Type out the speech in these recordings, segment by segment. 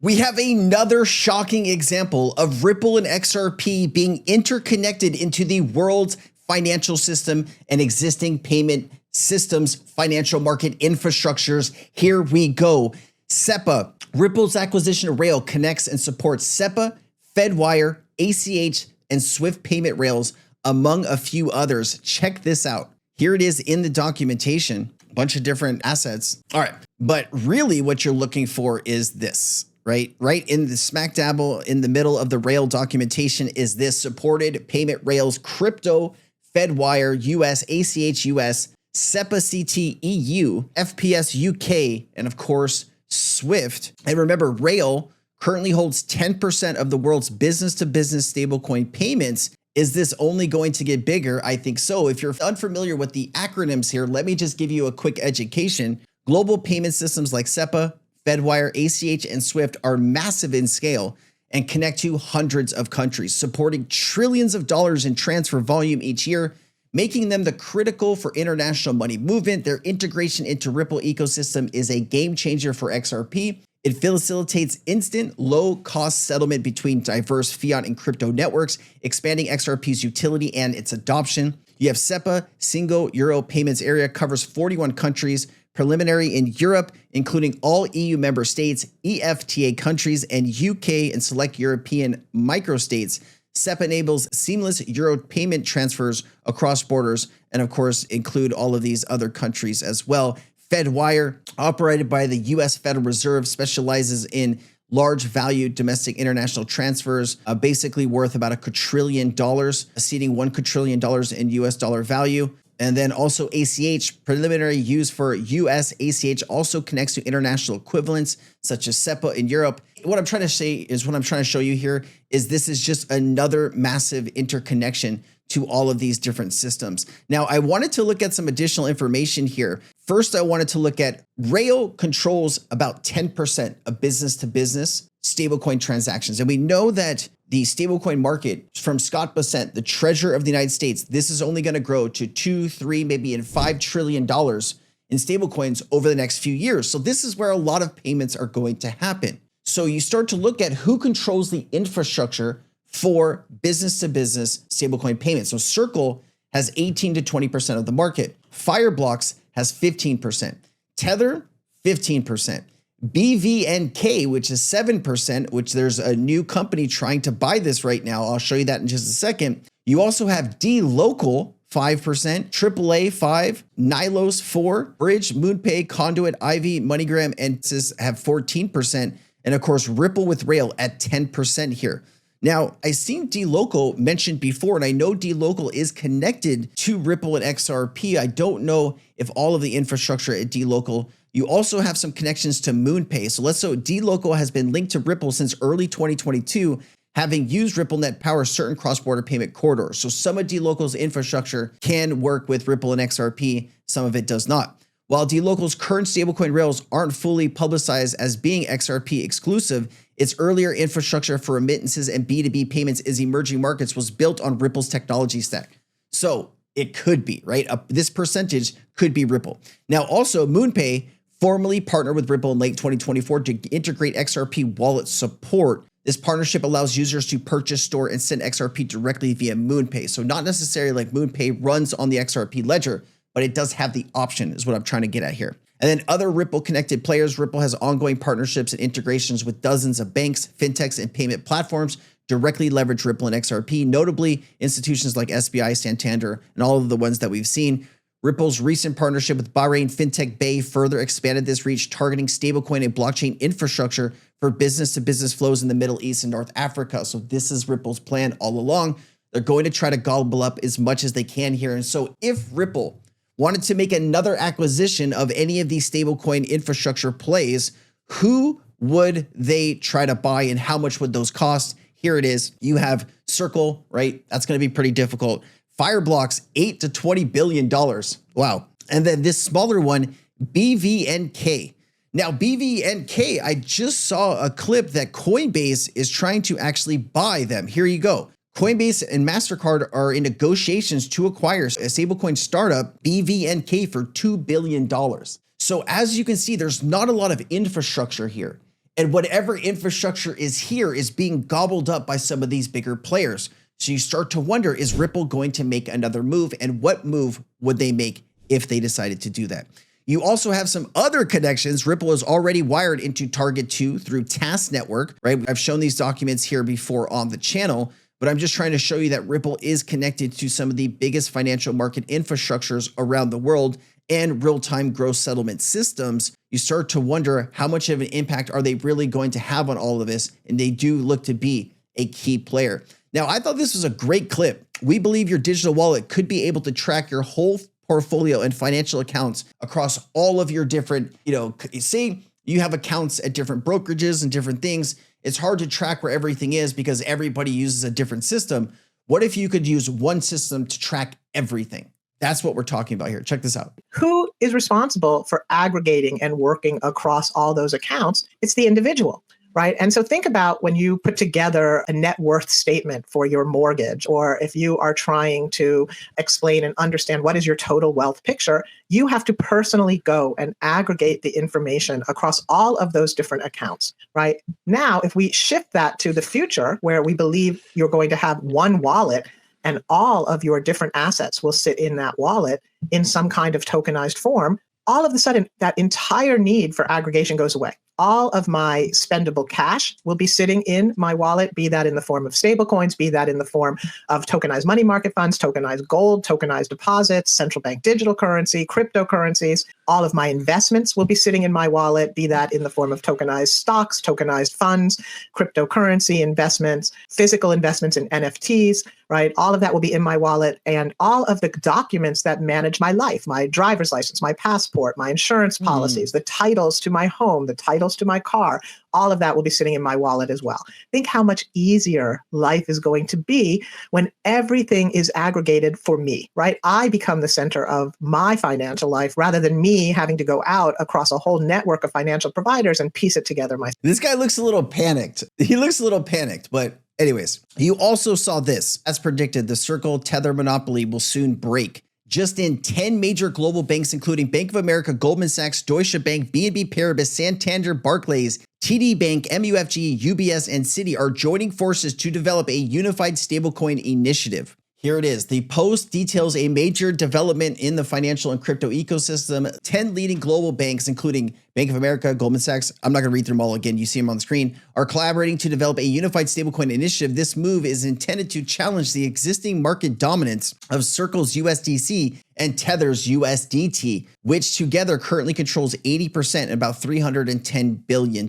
We have another shocking example of Ripple and XRP being interconnected into the world's financial system and existing payment systems, financial market infrastructures. Here we go. SEPA, Ripple's acquisition of Rail connects and supports SEPA, Fedwire, ACH, and Swift payment rails, among a few others. Check this out. Here it is in the documentation, a bunch of different assets. All right, but really what you're looking for is this. Right in the smack dabble in the middle of the Rail documentation is this: supported payment rails, crypto, Fedwire, US, ACH US, SEPA CT EU, FPS UK, and of course, Swift. And remember, Rail currently holds 10% of the world's business-to-business stablecoin payments. Is this only going to get bigger? I think so. If you're unfamiliar with the acronyms here, let me just give you a quick education. Global payment systems like SEPA, Fedwire, ACH, and Swift are massive in scale and connect to hundreds of countries, supporting trillions of dollars in transfer volume each year, making them the critical for international money movement. Their integration into Ripple ecosystem is a game changer for XRP. It facilitates instant, low-cost settlement between diverse fiat and crypto networks, expanding XRP's utility and its adoption. You have SEPA, Single Euro Payments Area, covers 41 countries, preliminary in Europe, including all EU member states, EFTA countries, and UK and select European microstates. SEPA enables seamless Euro payment transfers across borders, and of course, include all of these other countries as well. Fedwire, operated by the US Federal Reserve, specializes in large value domestic international transfers, basically worth about $1 quadrillion, exceeding $1 quadrillion in US dollar value. And then also ACH, preliminary use for US ACH, also connects to international equivalents such as SEPA in Europe. What I'm trying to say is, what I'm trying to show you here is this is just another massive interconnection to all of these different systems. Now, I wanted to look at some additional information here. First, I wanted to look at Rail controls about 10% of business-to-business stablecoin transactions. And we know that the stablecoin market, from Scott Bessent, the Treasurer of the United States, this is only going to grow to $2, $3, maybe even $5 trillion in stablecoins over the next few years. So this is where a lot of payments are going to happen. So you start to look at who controls the infrastructure for business-to-business stablecoin payments. So Circle has 18 to 20% of the market. Fireblocks has 15%. Tether, 15%. BVNK, which is 7%, which there's a new company trying to buy this right now. I'll show you that in just a second. You also have dLocal, 5%, AAA 5, Nilos 4, Bridge, MoonPay, Conduit, Ivy, MoneyGram, and Sys have 14%. And of course, Ripple with Rail at 10% here. Now, I've seen dLocal mentioned before, and I know dLocal is connected to Ripple and XRP. I don't know if all of the infrastructure at dLocal. You also have some connections to MoonPay. So dLocal has been linked to Ripple since early 2022, having used RippleNet power certain cross-border payment corridors. So some of dLocal's infrastructure can work with Ripple and XRP, some of it does not. While dLocal's current stablecoin rails aren't fully publicized as being XRP exclusive, its earlier infrastructure for remittances and B2B payments in emerging markets was built on Ripple's technology stack. So it could be, right? This percentage could be Ripple. Now, also MoonPay formally partnered with Ripple in late 2024 to integrate XRP wallet support. This partnership allows users to purchase, store, and send XRP directly via MoonPay. So not necessarily like MoonPay runs on the XRP ledger, but it does have the option, is what I'm trying to get at here. And then other Ripple connected players. Ripple has ongoing partnerships and integrations with dozens of banks, fintechs, and payment platforms directly leverage Ripple and XRP, notably institutions like SBI, Santander, and all of the ones that we've seen. Ripple's recent partnership with Bahrain fintech Bay further expanded this reach, targeting stablecoin and blockchain infrastructure for business-to-business flows in the Middle East and North Africa. So this is Ripple's plan all along. They're going to try to gobble up as much as they can here. And so if Ripple wanted to make another acquisition of any of these stablecoin infrastructure plays, who would they try to buy and how much would those cost? Here it is. You have Circle, right? That's going to be pretty difficult. Fireblocks, $8 to $20 billion. Wow. And then this smaller one, BVNK. Now, BVNK, I just saw a clip that Coinbase is trying to actually buy them. Here you go. Coinbase and MasterCard are in negotiations to acquire a stablecoin startup, BVNK, for $2 billion. So as you can see, there's not a lot of infrastructure here. And whatever infrastructure is here is being gobbled up by some of these bigger players. So you start to wonder, is Ripple going to make another move? And what move would they make if they decided to do that? You also have some other connections. Ripple is already wired into Target 2 through TAS Network, right? I've shown these documents here before on the channel, but I'm just trying to show you that Ripple is connected to some of the biggest financial market infrastructures around the world and real-time gross settlement systems. You start to wonder, how much of an impact are they really going to have on all of this? And they do look to be a key player. Now, I thought this was a great clip. We believe your digital wallet could be able to track your whole portfolio and financial accounts across all of your different, say you have accounts at different brokerages and different things. It's hard to track where everything is because everybody uses a different system. What if you could use one system to track everything? That's what we're talking about here. Check this out. Who is responsible for aggregating and working across all those accounts? It's the individual, right? And so think about when you put together a net worth statement for your mortgage, or if you are trying to explain and understand what is your total wealth picture, you have to personally go and aggregate the information across all of those different accounts, right? Now, if we shift that to the future, where we believe you're going to have one wallet, and all of your different assets will sit in that wallet in some kind of tokenized form, all of a sudden, that entire need for aggregation goes away. All of my spendable cash will be sitting in my wallet, be that in the form of stablecoins, be that in the form of tokenized money market funds, tokenized gold, tokenized deposits, central bank digital currency, cryptocurrencies. All of my investments will be sitting in my wallet, be that in the form of tokenized stocks, tokenized funds, cryptocurrency investments, physical investments in NFTs, right? All of that will be in my wallet, and all of the documents that manage my life, my driver's license, my passport, my insurance policies, the titles to my home, the titles to my car, all of that will be sitting in my wallet as well. Think how much easier life is going to be when everything is aggregated for me, right? I become the center of my financial life rather than me having to go out across a whole network of financial providers and piece it together myself. This guy looks a little panicked. He looks a little panicked, but anyways, you also saw this. As predicted, the Circle Tether monopoly will soon break. Just in 10 major global banks, including Bank of America, Goldman Sachs, Deutsche Bank, BNP Paribas, Santander, Barclays, TD Bank, MUFG, UBS, and Citi are joining forces to develop a unified stablecoin initiative. Here it is. The post details a major development in the financial and crypto ecosystem. 10 leading global banks, including Bank of America, Goldman Sachs, I'm not going to read through them all again, you see them on the screen, are collaborating to develop a unified stablecoin initiative. This move is intended to challenge the existing market dominance of Circle's USDC and Tether's USDT, which together currently controls 80% and about $310 billion.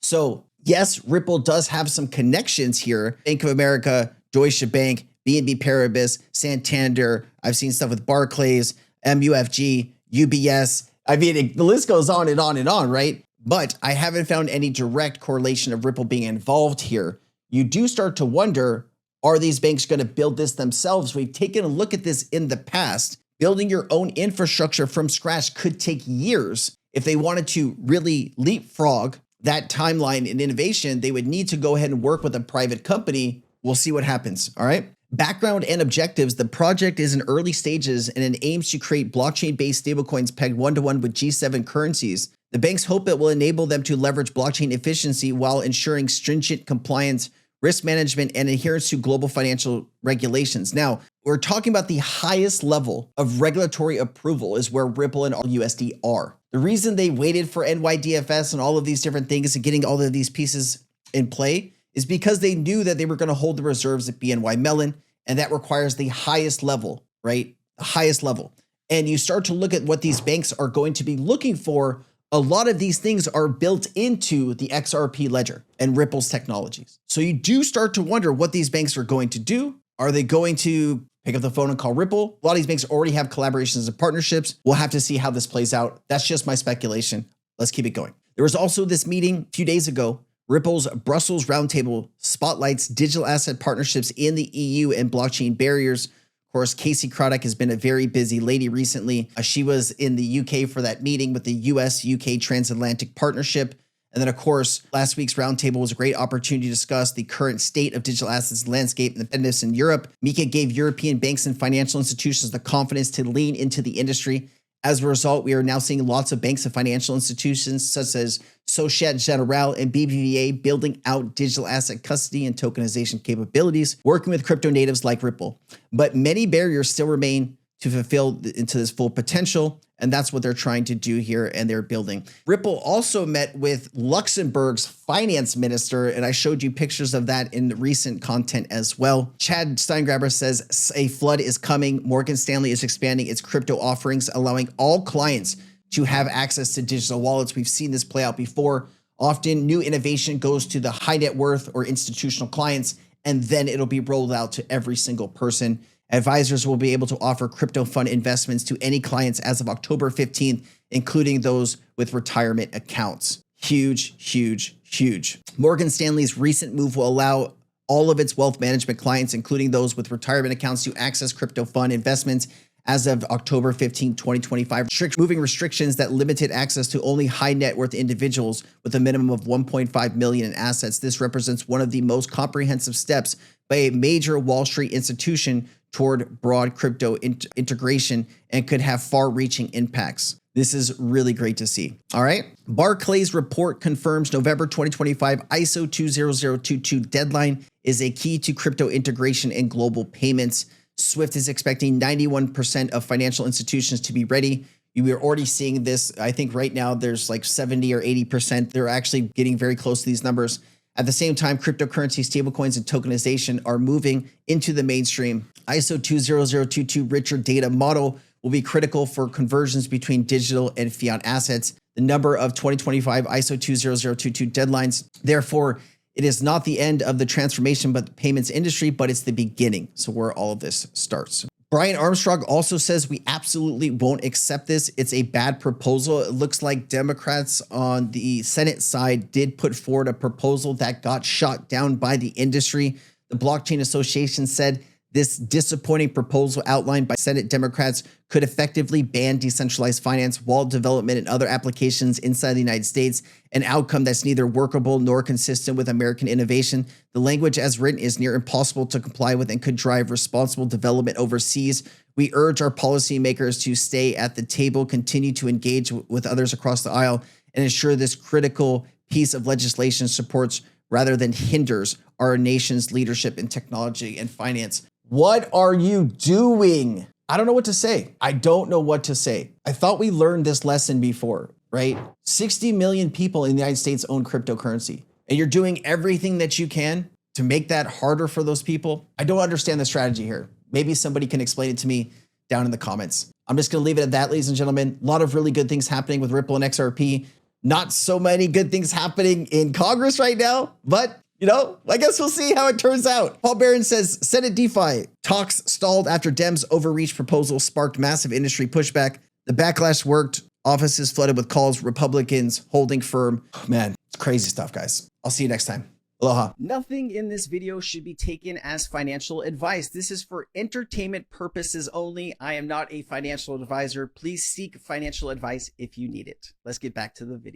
So yes, Ripple does have some connections here. Bank of America, Deutsche Bank, BNP Paribas, Santander. I've seen stuff with Barclays, MUFG, UBS. I mean, the list goes on and on and on, right? But I haven't found any direct correlation of Ripple being involved here. You do start to wonder, are these banks going to build this themselves? We've taken a look at this in the past. Building your own infrastructure from scratch could take years. If they wanted to really leapfrog that timeline in innovation, they would need to go ahead and work with a private company. We'll see what happens, all right? Background and objectives. The project is in early stages and it aims to create blockchain-based stablecoins pegged one-to-one with G7 currencies. The banks hope it will enable them to leverage blockchain efficiency while ensuring stringent compliance, risk management, and adherence to global financial regulations. Now, we're talking about the highest level of regulatory approval is where Ripple and USD are. The reason they waited for NYDFS and all of these different things and getting all of these pieces in play is because they knew that they were going to hold the reserves at BNY Mellon, and that requires the highest level, right? The highest level. And you start to look at what these banks are going to be looking for. A lot of these things are built into the XRP ledger and Ripple's technologies. So you do start to wonder what these banks are going to do. Are they going to pick up the phone and call Ripple? A lot of these banks already have collaborations and partnerships. We'll have to see how this plays out. That's just my speculation. Let's keep it going. There was also this meeting a few days ago. Ripple's Brussels Roundtable spotlights digital asset partnerships in the EU and blockchain barriers. Of course, Casey Craddock has been a very busy lady recently. She was in the UK for that meeting with the US-UK Transatlantic Partnership. And then, of course, last week's roundtable was a great opportunity to discuss the current state of digital assets landscape and the competitiveness in Europe. Mika gave European banks and financial institutions the confidence to lean into the industry As a result, we are now seeing lots of banks and financial institutions such as Societe Generale and BBVA building out digital asset custody and tokenization capabilities, working with crypto natives like Ripple. But many barriers still remain to fulfill into this full potential. And that's what they're trying to do here, and they're building. Ripple also met with Luxembourg's finance minister, and I showed you pictures of that in recent content as well. Chad Steingraber says a flood is coming. Morgan Stanley is expanding its crypto offerings, allowing all clients to have access to digital wallets. We've seen this play out before. Often new innovation goes to the high net worth or institutional clients, and then it'll be rolled out to every single person. Advisors will be able to offer crypto fund investments to any clients as of October 15th, including those with retirement accounts. Huge, huge, huge. Morgan Stanley's recent move will allow all of its wealth management clients, including those with retirement accounts, to access crypto fund investments as of October 15, 2025, moving restrictions that limited access to only high net worth individuals with a minimum of 1.5 million in assets. This represents one of the most comprehensive steps by a major Wall Street institution toward broad crypto integration and could have far-reaching impacts. This is really great to see. All right. Barclays report confirms November 2025 ISO 20022 deadline is a key to crypto integration and global payments. SWIFT is expecting 91% of financial institutions to be ready. You are already seeing this. I think right now there's like 70 or 80%. They're actually getting very close to these numbers. At the same time, cryptocurrency, stablecoins, and tokenization are moving into the mainstream. ISO 20022 richer data model will be critical for conversions between digital and fiat assets. The number of 2025 ISO 20022 deadlines. Therefore, it is not the end of the transformation but the payments industry, but it's the beginning. So where all of this starts. Brian Armstrong also says we absolutely won't accept this. It's a bad proposal. It looks like Democrats on the Senate side did put forward a proposal that got shot down by the industry. The Blockchain Association said this disappointing proposal outlined by Senate Democrats could effectively ban decentralized finance, wallet development, and other applications inside the United States, an outcome that's neither workable nor consistent with American innovation. The language as written is near impossible to comply with and could drive responsible development overseas. We urge our policymakers to stay at the table, continue to engage with others across the aisle, and ensure this critical piece of legislation supports rather than hinders our nation's leadership in technology and finance. What are you doing? I don't know what to say. I don't know what to say. I thought we learned this lesson before, right? 60 million people in the United States own cryptocurrency, and you're doing everything that you can to make that harder for those people. I don't understand the strategy here. Maybe somebody can explain it to me down in the comments. I'm just going to leave it at that, ladies and gentlemen. A lot of really good things happening with Ripple and XRP. Not so many good things happening in Congress right now, but I guess we'll see how it turns out. Paul Barron says Senate DeFi talks stalled after Dems overreach proposal sparked massive industry pushback. The backlash worked. Offices flooded with calls. Republicans holding firm. Man, it's crazy stuff, guys. I'll see you next time. Aloha. Nothing in this video should be taken as financial advice. This is for entertainment purposes only. I am not a financial advisor. Please seek financial advice if you need it. Let's get back to the video.